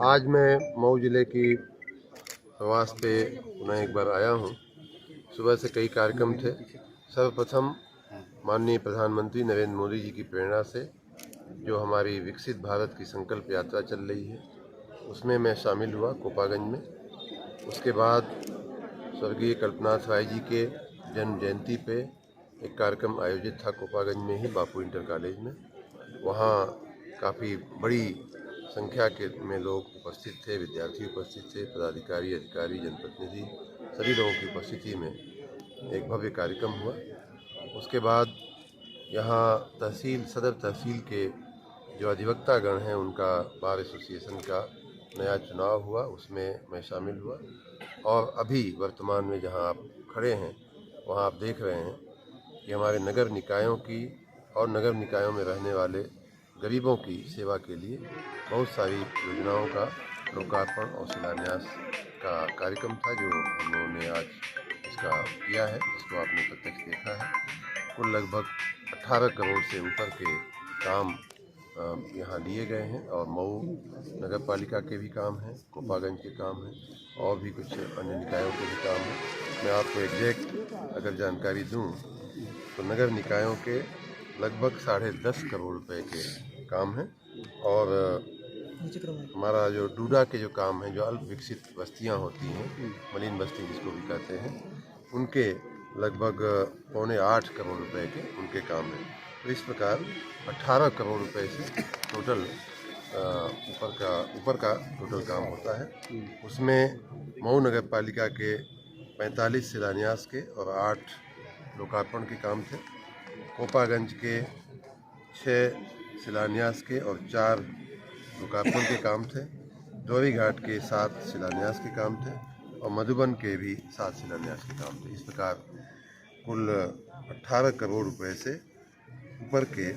आज मैं मऊ जिले की प्रवास पे पुनः एक बार आया हूँ। सुबह से कई कार्यक्रम थे। सर्वप्रथम माननीय प्रधानमंत्री नरेंद्र मोदी जी की प्रेरणा से जो हमारी विकसित भारत की संकल्प यात्रा चल रही है, उसमें मैं शामिल हुआ कोपागंज में। उसके बाद स्वर्गीय कल्पनाथ राय जी के जन्म जयंती पे एक कार्यक्रम आयोजित था कोपागंज में ही, बापू इंटर कॉलेज में। वहाँ काफ़ी बड़ी संख्या में लोग उपस्थित थे, विद्यार्थी उपस्थित थे, पदाधिकारी, अधिकारी, जनप्रतिनिधि, सभी लोगों की उपस्थिति में एक भव्य कार्यक्रम हुआ। उसके बाद यहाँ सदर तहसील के जो अधिवक्तागण हैं, उनका बार एसोसिएशन का नया चुनाव हुआ, उसमें मैं शामिल हुआ। और अभी वर्तमान में जहाँ आप खड़े हैं, वहाँ आप देख रहे हैं कि हमारे नगर निकायों की और नगर निकायों में रहने वाले गरीबों की सेवा के लिए बहुत सारी योजनाओं का लोकार्पण और शिलान्यास का कार्यक्रम था, जो हम लोगों ने आज इसका किया है, जिसको आपने प्रत्यक्ष देखा है। कुल लगभग 18 करोड़ से ऊपर के काम यहाँ लिए गए हैं और मऊ नगर पालिका के भी काम हैं, कोपागंज के काम हैं और भी कुछ अन्य निकायों के भी काम हैं। मैं आपको एग्जैक्ट अगर जानकारी दूँ तो नगर निकायों के लगभग 10.5 करोड़ रुपए के काम हैं और हमारा जो डूडा के जो काम हैं, जो अल्प विकसित बस्तियाँ होती हैं, मलिन बस्ती जिसको भी कहते हैं, उनके लगभग 7.25 करोड़ रुपए के उनके काम हैं। तो इस प्रकार 18 करोड़ रुपए से टोटल ऊपर का टोटल काम होता है। उसमें मऊ नगर पालिका के 45 शिलान्यास के और 8 लोकार्पण के काम थे। कोपागंज के 6 शिलान्यास के और 4 लोकार्पण के काम थे। डोरी घाट के 7 शिलान्यास के काम थे और मधुबन के भी 7 शिलान्यास के काम थे। इस प्रकार कुल 18 करोड़ रुपए से ऊपर के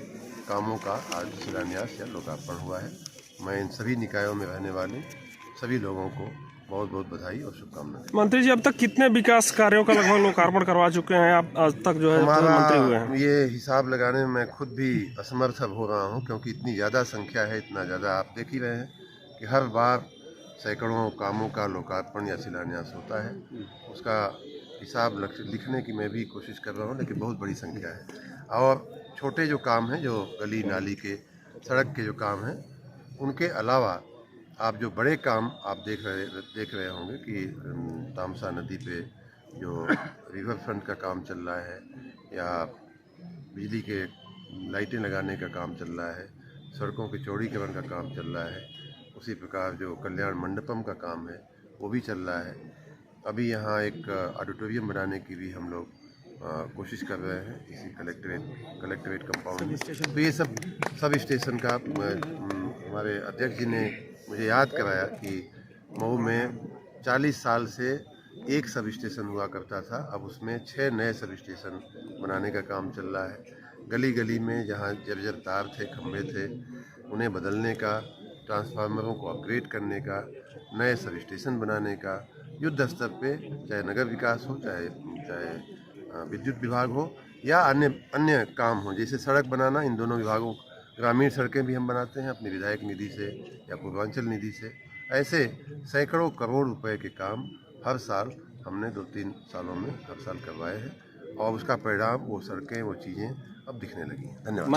कामों का आज शिलान्यास या लोकार्पण हुआ है। मैं इन सभी निकायों में रहने वाले सभी लोगों को बहुत बहुत बधाई और शुभकामनाएं। मंत्री जी, अब तक कितने विकास कार्यों का लगभग लोकार्पण करवा चुके हैं आप आज तक, जो है मंत्री हुए हैं? ये हिसाब लगाने में मैं खुद भी असमर्थ हो रहा हूँ, क्योंकि इतनी ज़्यादा संख्या है, इतना ज़्यादा आप देख ही रहे हैं कि हर बार सैकड़ों कामों का लोकार्पण या शिलान्यास होता है। उसका हिसाब लिखने की मैं भी कोशिश कर रहा हूँ, लेकिन बहुत बड़ी संख्या है। और छोटे जो काम हैं, जो गली नाली के, सड़क के जो काम हैं, उनके अलावा आप जो बड़े काम आप देख रहे होंगे कि तामसा नदी पे जो रिवर फ्रंट का काम चल रहा है, या बिजली के लाइटें लगाने का काम चल रहा है, सड़कों के चौड़ीकरण का काम चल रहा है, उसी प्रकार जो कल्याण मंडपम का काम है वो भी चल रहा है। अभी यहाँ एक ऑडिटोरियम बनाने की भी हम लोग कोशिश कर रहे हैं इसी कलेक्ट्रेट कंपाउंड में। तो ये सब स्टेशन का हमारे अध्यक्ष जी ने मुझे याद कराया कि मऊ में 40 साल से एक सब स्टेशन हुआ करता था, अब उसमें 6 नए सब स्टेशन बनाने का काम चल रहा है। गली गली में जहाँ जर्जर तार थे, खंभे थे, उन्हें बदलने का, ट्रांसफार्मरों को अपग्रेड करने का, नए सब स्टेशन बनाने का, युद्ध स्तर पे, चाहे नगर विकास हो, चाहे विद्युत विभाग हो या अन्य काम हो, जैसे सड़क बनाना, इन दोनों विभागों, ग्रामीण सड़कें भी हम बनाते हैं अपनी विधायक निधि से या पूर्वांचल निधि से। ऐसे सैकड़ों करोड़ रुपए के काम हर साल हमने 2-3 सालों में हर साल करवाए हैं और उसका परिणाम, वो सड़कें, वो चीज़ें अब दिखने लगी हैं। धन्यवाद।